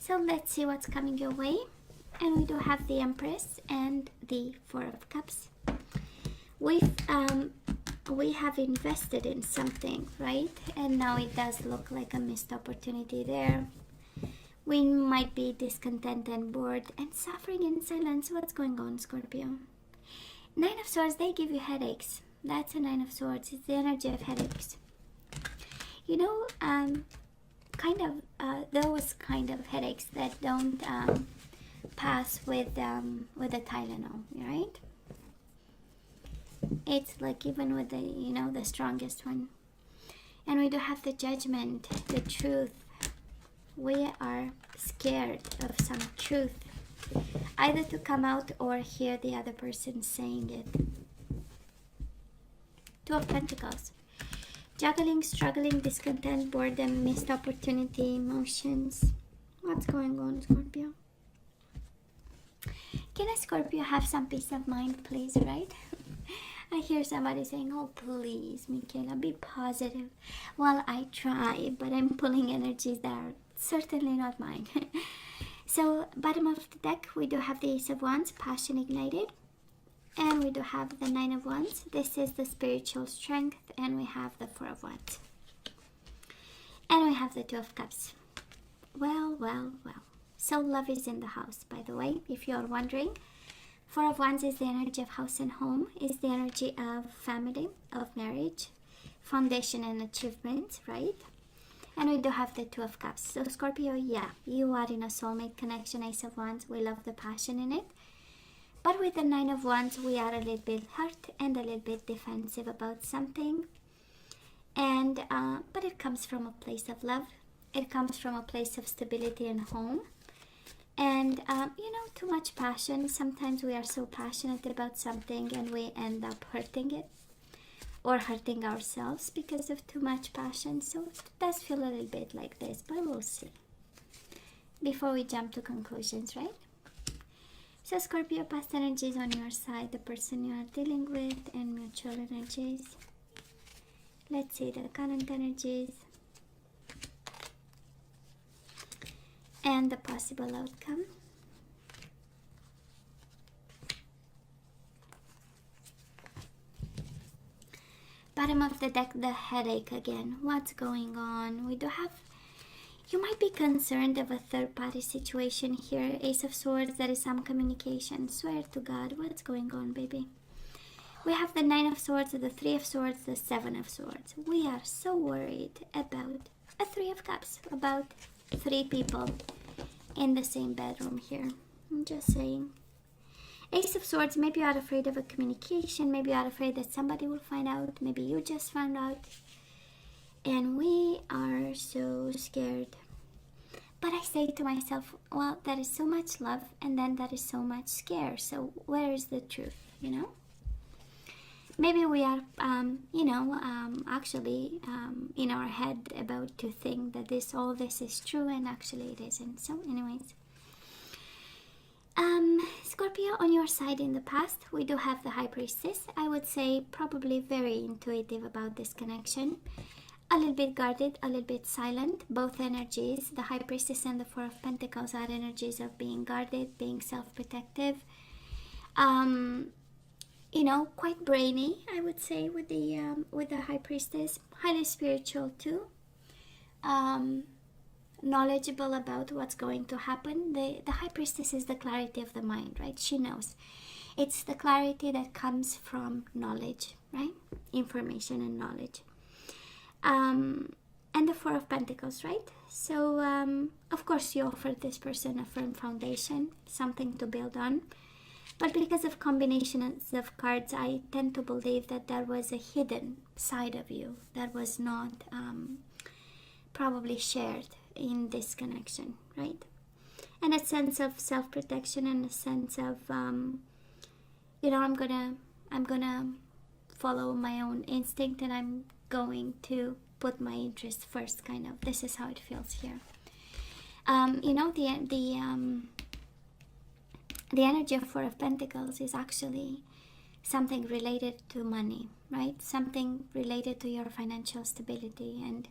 So let's see what's coming your way. And we do have the Empress and the Four of Cups. We have invested in something, right? And now it does look like a missed opportunity there. We might be discontent and bored and suffering in silence. What's going on, Scorpio? Nine of Swords, they give you headaches. That's a Nine of Swords. It's the energy of headaches. You know, those kind of headaches that don't pass with the Tylenol, right? It's like even with the, the strongest one. And we do have the Judgment, the truth. We are scared of some truth, either to come out or hear the other person saying it. Two of Pentacles. Juggling, struggling, discontent, boredom, missed opportunity, emotions. What's going on, Scorpio? Can a Scorpio have some peace of mind, please, right? I hear somebody saying, oh, please, Michaela, be positive. Well, I try, but I'm pulling energies that are certainly not mine. So, bottom of the deck, we do have the Ace of Wands, passion ignited. And we do have the Nine of Wands. This is the spiritual strength. And we have the Four of Wands. And we have the Two of Cups. Well, well, well. So love is in the house, by the way, if you're wondering. Four of Wands is the energy of house and home. Is the energy of family, of marriage, foundation and achievement, right? And we do have the Two of Cups. So Scorpio, yeah, you are in a soulmate connection, Ace of Wands. We love the passion in it. But with the Nine of Wands, we are a little bit hurt and a little bit defensive about something. And but it comes from a place of love. It comes from a place of stability and home. And too much passion. Sometimes we are so passionate about something and we end up hurting it or hurting ourselves because of too much passion. So it does feel a little bit like this, but we'll see before we jump to conclusions, right? So Scorpio, past energies on your side, the person you are dealing with, and mutual energies. Let's see the current energies and the possible outcome. Bottom of the deck, the headache again. What's going on? We do have, you might be concerned of a third-party situation here. Ace of Swords, there is some communication. Swear to God, what's going on, baby? We have the Nine of Swords, the Three of Swords, the Seven of Swords. We are so worried about a Three of Cups, about three people in the same bedroom here. I'm just saying. Ace of Swords, maybe you are afraid of a communication. Maybe you are afraid that somebody will find out. Maybe you just found out. And we are so scared. But I say to myself, well, there is so much love and then there is so much scare. So where is the truth, Maybe we are, actually in our head about to think that all this is true and actually it isn't. So anyways. Scorpio, on your side in the past, we do have the High Priestess. I would say probably very intuitive about this connection. A little bit guarded, a little bit silent. Both energies, the High Priestess and the Four of Pentacles, are energies of being guarded, being self-protective. Quite brainy, I would say, with the High Priestess. Highly spiritual too. Knowledgeable about what's going to happen. The High Priestess is the clarity of the mind, right? She knows. It's the clarity that comes from knowledge, right? Information and knowledge. And the Four of Pentacles, right? So, of course, you offer this person a firm foundation, something to build on. But because of combinations of cards, I tend to believe that there was a hidden side of you that was not probably shared in this connection, right? And a sense of self-protection and a sense of I'm gonna follow my own instinct and I'm going to put my interest first, kind of. This is how it feels here. The energy of Four of Pentacles is actually something related to money, right? Something related to your financial stability and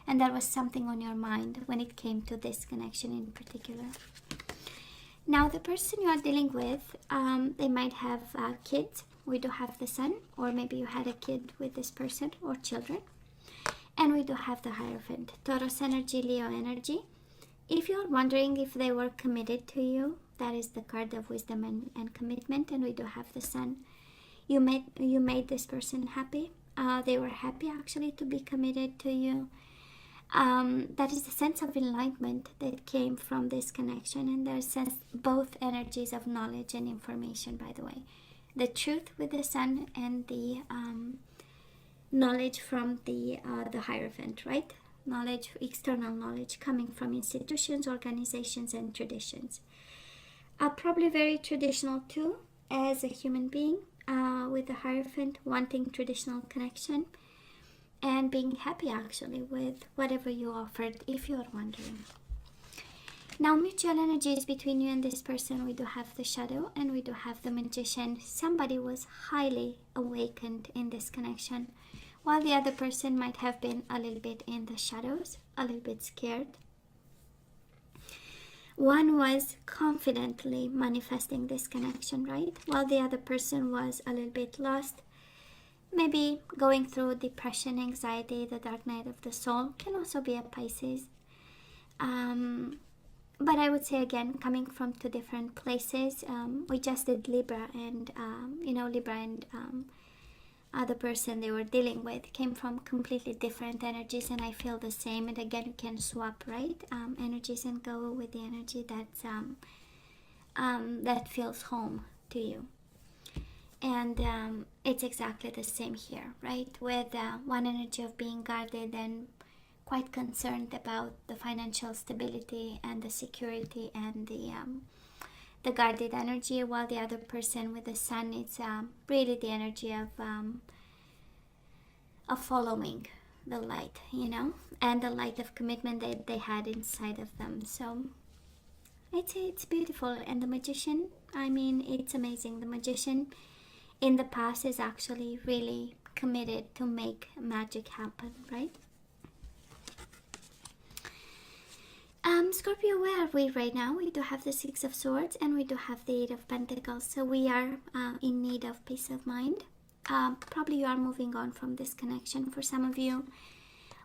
and there was something on your mind when it came to this connection in particular. Now the person you are dealing with, they might have kids. We do have the sun, or maybe you had a kid with this person, or children. And we do have the Hierophant, Taurus energy, Leo energy. If you're wondering if they were committed to you, that is the card of wisdom and commitment. And we do have the sun. You made this person happy. They were happy actually to be committed to you. That is the sense of enlightenment that came from this connection. And there's both energies of knowledge and information, by the way. The truth with the sun and the knowledge from the Hierophant, right? Knowledge, external knowledge coming from institutions, organizations, and traditions. Probably very traditional too, as a human being, with the Hierophant, wanting traditional connection and being happy actually with whatever you offered, if you're wondering. Now, mutual energies between you and this person, we do have the Shadow and we do have the Magician. Somebody was highly awakened in this connection, while the other person might have been a little bit in the shadows, a little bit scared. One was confidently manifesting this connection, right? While the other person was a little bit lost, maybe going through depression, anxiety, the dark night of the soul. Can also be a Pisces. But I would say, again, coming from two different places. We just did Libra, and Libra and the person they were dealing with came from completely different energies, and I feel the same. And again, you can swap, right, energies and go with the energy that's that feels home to you. And it's exactly the same here, right? With one energy of being guarded and quite concerned about the financial stability and the security and the guarded energy, while the other person with the sun, it's really the energy of following the light, and the light of commitment that they had inside of them. So I'd say it's beautiful. And the Magician, I mean, it's amazing. The Magician in the past is actually really committed to make magic happen, right? Scorpio, where are we right now? We do have the Six of Swords and we do have the Eight of Pentacles. So we are in need of peace of mind. Probably you are moving on from this connection for some of you,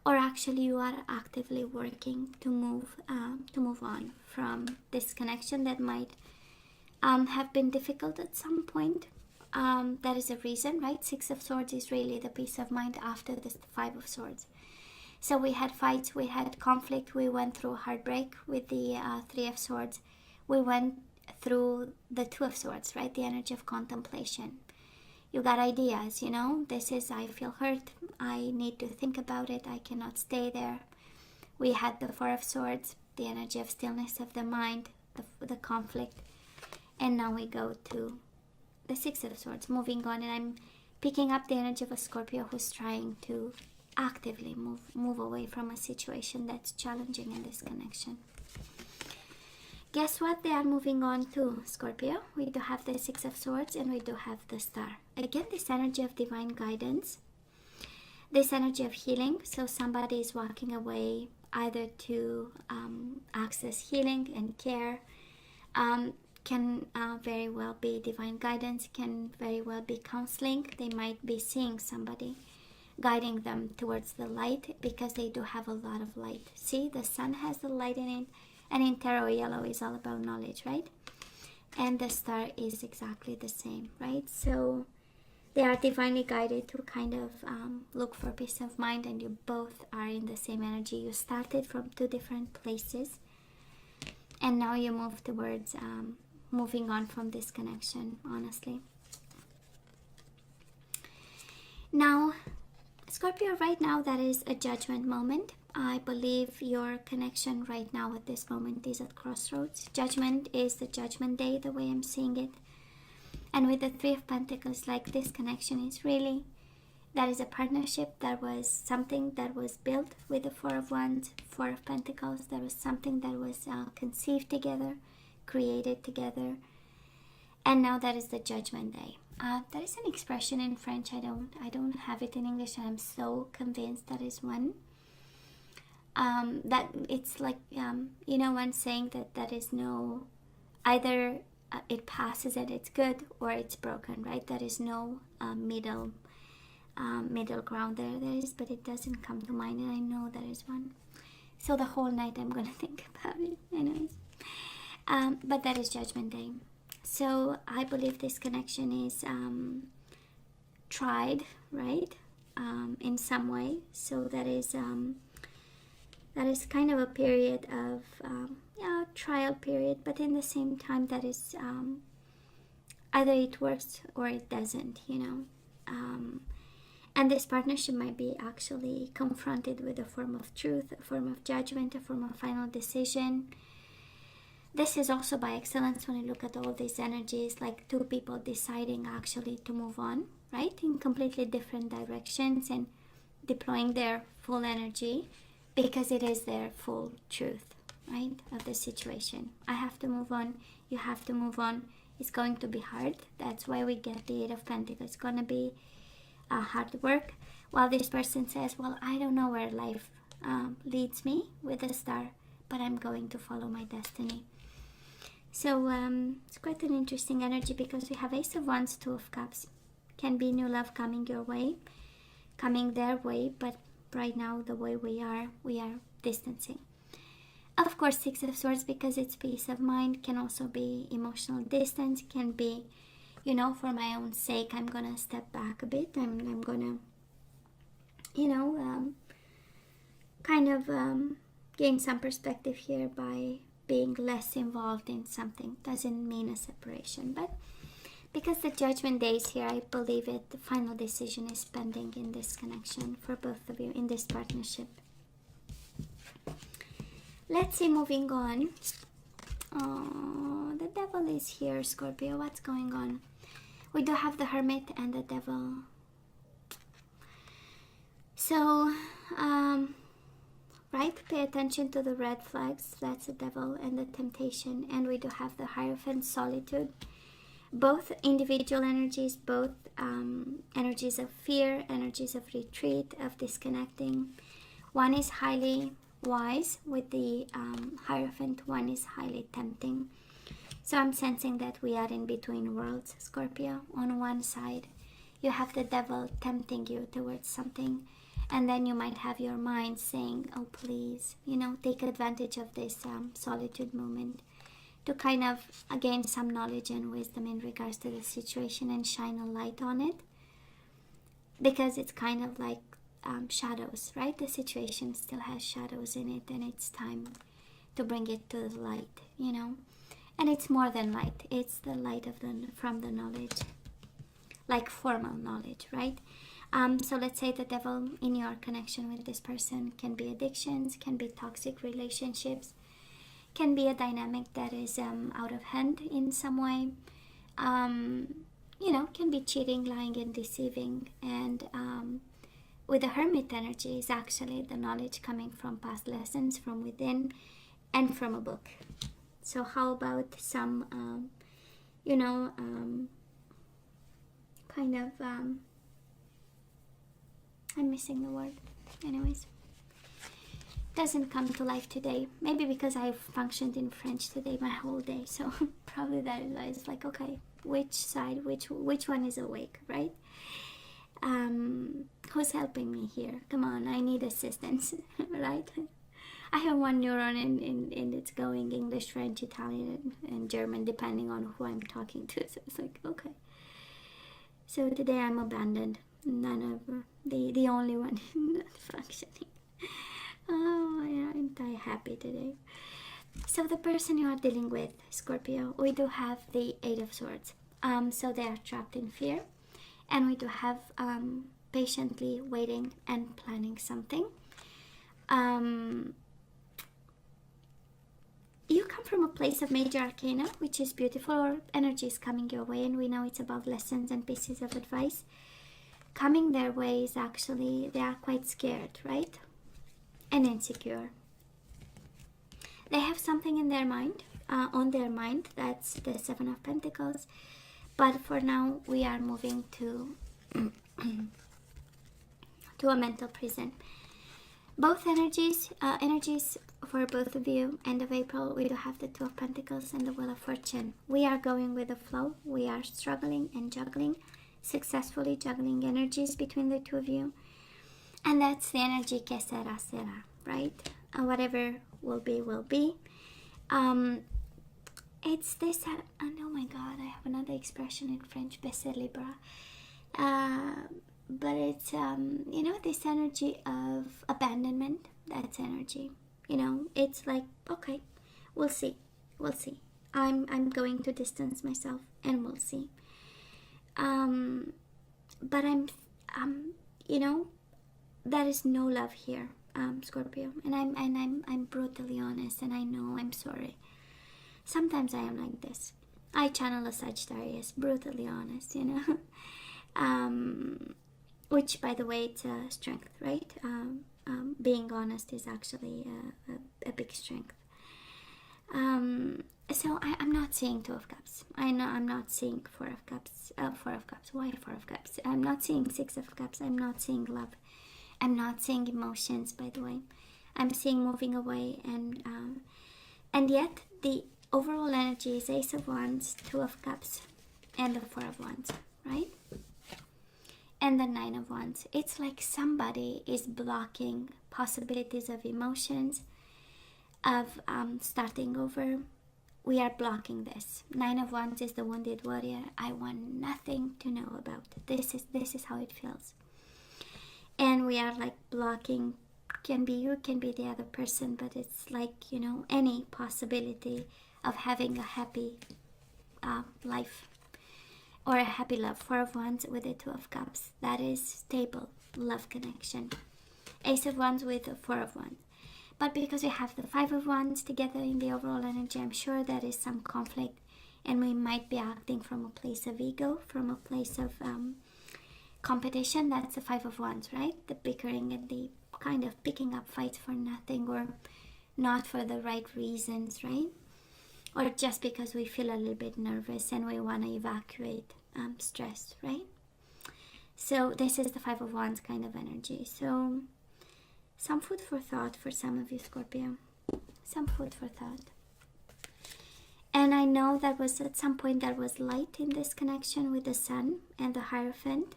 or actually you are actively working to move on from this connection that might have been difficult at some point. That is a reason, right? Six of Swords is really the peace of mind after the Five of Swords. So we had fights, we had conflict, we went through heartbreak with the Three of Swords. We went through the Two of Swords, right? The energy of contemplation. You got ideas, this is, I feel hurt, I need to think about it, I cannot stay there. We had the Four of Swords, the energy of stillness of the mind, the conflict. And now we go to the Six of Swords, moving on. And I'm picking up the energy of a Scorpio who's trying to actively move away from a situation that's challenging in this connection. Guess what? They are moving on to Scorpio. We do have the Six of Swords and we do have the Star. Again, this energy of divine guidance, this energy of healing. So somebody is walking away either to access healing and care. Can very well be divine guidance, can very well be counseling. They might be seeing somebody guiding them towards the light, because they do have a lot of light. See, the sun has the light in it, and in tarot, yellow is all about knowledge, right? And the Star is exactly the same, right? So they are divinely guided to kind of look for peace of mind, and you both are in the same energy. You started from two different places, and now you move towards moving on from this connection, honestly. Now, Scorpio, right now, that is a judgment moment. I believe your connection right now at this moment is at crossroads. Judgment is the judgment day, the way I'm seeing it. And with the Three of Pentacles, like, this connection is really, that is a partnership. That was something that was built with the Four of Wands, Four of Pentacles. There was something that was conceived together, created together. And now that is the judgment day. That is an expression in French. I don't have it in English, and I'm so convinced that is one. that it's like, you know, one saying that there is no, either it passes and it's good, or it's broken, right? There is no middle ground there. There is, but it doesn't come to mind, and I know there is one. So the whole night I'm gonna think about it anyways. But that is Judgment Day. So I believe this connection is tried, right, in some way. So that is kind of a period of trial period, but in the same time that is either it works or it doesn't, you know. And this partnership might be actually confronted with a form of truth, a form of judgment, a form of final decision. This is also by excellence when you look at all these energies, like two people deciding actually to move on, right, in completely different directions and deploying their full energy, because it is their full truth, right, of the situation. I have to move on, you have to move on. It's going to be hard. That's why we get the Eight of Pentacles. It's going to be hard work. While this person says, well, I don't know where life leads me with a star, but I'm going to follow my destiny. So it's quite an interesting energy, because we have Ace of Wands, Two of Cups. Can be new love coming your way, coming their way, but right now the way we are distancing. Of course, Six of Swords, because it's peace of mind, can also be emotional distance, can be, you know, for my own sake, I'm gonna step back a bit. I'm gonna, you know, kind of gain some perspective here by being less involved in something. Doesn't mean a separation, but because the Judgment Day is here, I believe it. The final decision is pending in this connection for both of you in this partnership. Let's see, moving on. Oh, the Devil is here, Scorpio. What's going on? We do have the Hermit and the Devil. So, right, pay attention to the red flags. That's the Devil and the Temptation. And we do have the Hierophant, Solitude. Both individual energies, both energies of fear, energies of retreat, of disconnecting. One is highly wise with the Hierophant, one is highly tempting. So I'm sensing that we are in between worlds, Scorpio. On one side, you have the Devil tempting you towards something, and then you might have your mind saying, oh, please, you know, take advantage of this solitude moment to kind of gain some knowledge and wisdom in regards to the situation and shine a light on it, because it's kind of like shadows, right? The situation still has shadows in it, and it's time to bring it to the light, you know. And it's more than light. It's the light of from the knowledge, like formal knowledge, right? So let's say the Devil in your connection with this person can be addictions, can be toxic relationships, can be a dynamic that is out of hand in some way. You know, can be cheating, lying, and deceiving. And with the Hermit energy is actually the knowledge coming from past lessons, from within, and from a book. So how about some, you know, kind of, I'm missing the word. Anyways, doesn't come to life today. Maybe because I've functioned in French today my whole day. So probably that is why it's like, okay, which side, which one is awake, right? Who's helping me here? Come on, I need assistance, right? I have one neuron and it's going English, French, Italian, and German, depending on who I'm talking to. So it's like, okay. So today I'm abandoned. None of the only one not functioning. Oh, yeah, aren't I happy today? So the person you are dealing with, Scorpio, we do have the Eight of Swords. So they are trapped in fear. And we do have patiently waiting and planning something. You come from a place of major arcana, which is beautiful, or energy is coming your way, and we know it's about lessons and pieces of advice. Coming their way is actually, they are quite scared, right? And insecure. They have something in their mind, on their mind, that's the Seven of Pentacles. But for now, we are moving to a mental prison. Both energies for both of you. End of April, we do have the Two of Pentacles and the Wheel of Fortune. We are going with the flow. We are struggling and juggling, successfully juggling energies between the two of you. And that's the energy que sera, sera, right? And whatever will be, will be. It's this, oh my God, I have another expression in French, baisser les bras. But it's, you know, this energy of abandonment. That's energy. You know, it's like, okay, we'll see. We'll see. I'm going to distance myself and we'll see. But you know, there is no love here, Scorpio. And I'm brutally honest, and I know I'm sorry. Sometimes I am like this. I channel a Sagittarius, brutally honest, you know. Which, by the way, it's a strength, right? Being honest is actually a big strength. So I'm not seeing Two of Cups. I know I'm not seeing Four of Cups. Four of Cups. Why Four of Cups? I'm not seeing Six of Cups. I'm not seeing love. I'm not seeing emotions, by the way. I'm seeing moving away, and yet the overall energy is Ace of Wands, Two of Cups, and the Four of Wands, right? And the Nine of Wands. It's like somebody is blocking possibilities of emotions, of starting over. We are blocking this. Nine of Wands is the wounded warrior. I want nothing to know about. This is how it feels. And we are like blocking. Can be you, can be the other person, but it's like, you know, any possibility of having a happy life. Or a happy love. Four of Wands with the Two of Cups. That is stable love connection. Ace of Wands with the Four of Wands. But because we have the Five of Wands together in the overall energy, I'm sure there is some conflict. And we might be acting from a place of ego, from a place of competition. That's the Five of Wands, right? The bickering and the kind of picking up fights for nothing, or not for the right reasons, right? Or just because we feel a little bit nervous and we want to evacuate stress, right? So this is the Five of Wands kind of energy. So some food for thought for some of you, Scorpio. Some food for thought. And I know that was at some point there was light in this connection with the Sun and the Hierophant.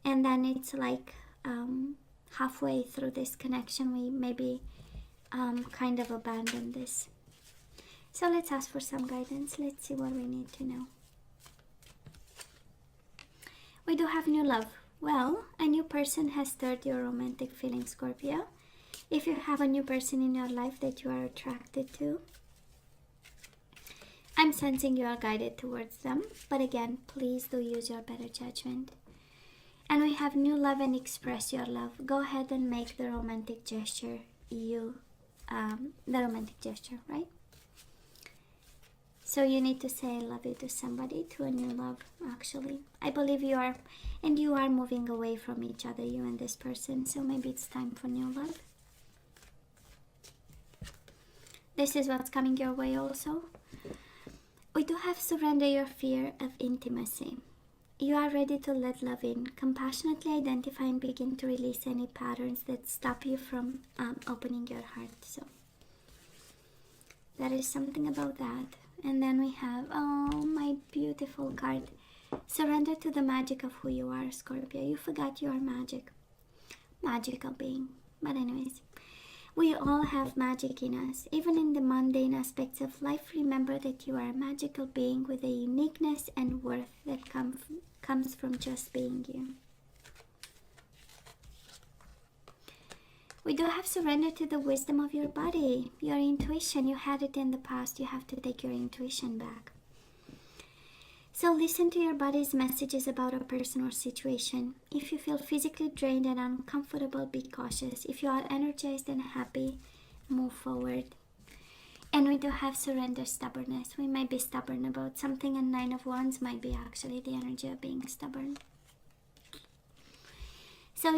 And then it's like halfway through this connection, we maybe kind of abandon this. So let's ask for some guidance. Let's see what we need to know. We do have new love. Well, a new person has stirred your romantic feelings, Scorpio. If you have a new person in your life that you are attracted to, I'm sensing you are guided towards them. But again, please do use your better judgment. And we have new love and express your love. Go ahead and make the romantic gesture. The romantic gesture, right? So you need to say I love you to somebody, to a new love, actually. I believe you are, and you are moving away from each other, you and this person. So maybe it's time for new love. This is what's coming your way also. We do have surrender your fear of intimacy. You are ready to let love in. Compassionately identify and begin to release any patterns that stop you from opening your heart. So that is something about that. And then we have, oh, my beautiful card. Surrender to the magic of who you are, Scorpio. You forgot you are magic. Magical being. But anyways, we all have magic in us. Even in the mundane aspects of life, remember that you are a magical being with a uniqueness and worth that comes from just being you. We do have surrender to the wisdom of your body, your intuition. You had it in the past. You have to take your intuition back. So listen to your body's messages about a person or situation. If you feel physically drained and uncomfortable, be cautious. If you are energized and happy, move forward. And we do have surrender stubbornness. We might be stubborn about something, and Nine of Wands might be actually the energy of being stubborn. So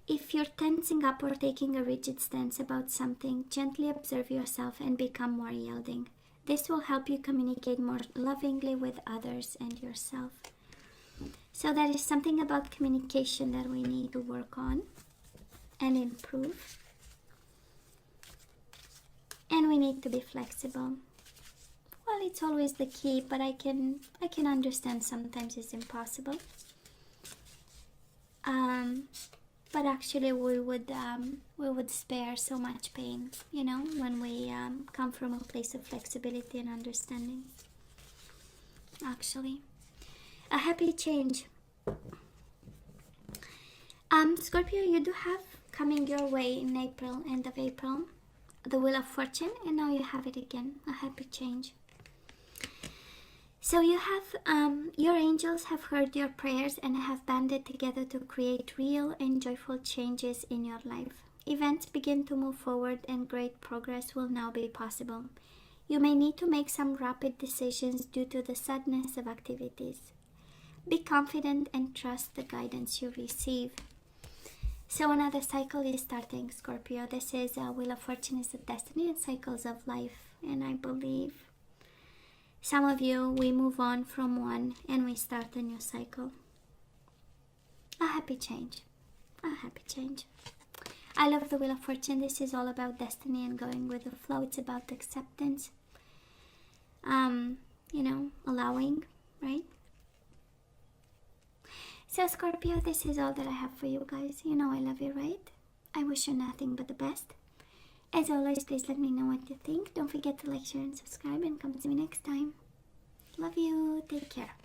if you're tensing up or taking a rigid stance about something, gently observe yourself and become more yielding. This will help you communicate more lovingly with others and yourself. So that is something about communication that we need to work on. and improve. And we need to be flexible. Well, it's always the key, but I can understand sometimes it's impossible. But actually we would spare so much pain, you know, when we come from a place of flexibility and understanding. Actually, a happy change. Scorpio, you do have coming your way in April, end of April, the Wheel of Fortune, and now you have it again, a happy change. So you have, your angels have heard your prayers and have banded together to create real and joyful changes in your life. Events begin to move forward and great progress will now be possible. You may need to make some rapid decisions due to the suddenness of activities. Be confident and trust the guidance you receive. So another cycle is starting, Scorpio. This is Wheel of Fortune is the destiny and cycles of life, and I believe some of you, we move on from one and we start a new cycle. A happy change. A happy change. I love the Wheel of Fortune. This is all about destiny and going with the flow. It's about acceptance. You know, allowing, right? So Scorpio, this is all that I have for you guys. You know I love you, right? I wish you nothing but the best. As always, please let me know what you think. Don't forget to like, share, and subscribe, and come to me next time. Love you. Take care.